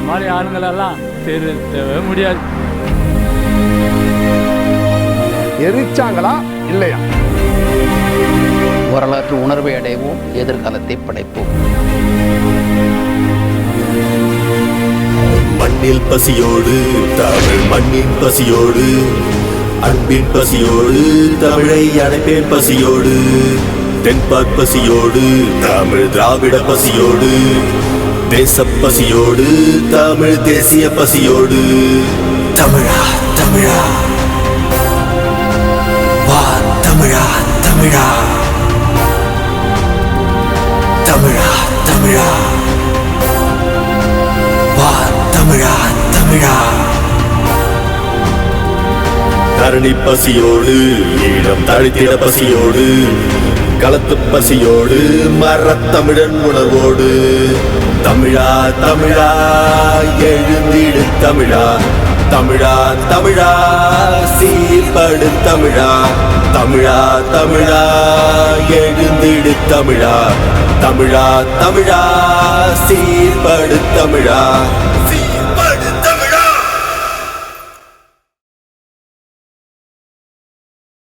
மாதிரி ஆளுங்களெல்லாம் திருத்தவே முடியாது. எரிச்சாங்களா இல்லையா? வரலாற்று உணர்வை அடைவோம், எதிர்காலத்தை படைப்போம். மண்ணில் பசியோடு தமிழ், மண்ணின் பசியோடு அன்பின் பசியோடு தமிழை அடைப்பேன் பசியோடு. தென்பாற் பசியோடு தமிழ், திராவிட பசியோடு தேச பசியோடு தமிழ், தேசிய பசியோடு. தமிழா தமிழா வா, தமிழா தமிழா, தமிழா தமிழா வா, தமிழா தமிழா. தரணி பசியோடு ஈழம் தழைத்திட பசியோடு களத்து பசியோடு மரத்தமிழன் உணர்வோடு. தமிழா தமிழா எழுந்திடு தமிழா, தமிழா தமிழா சீர்படு தமிழா. தமிழா தமிழா எழுந்திடு தமிழா, தமிழா தமிழா சீர்படு தமிழா.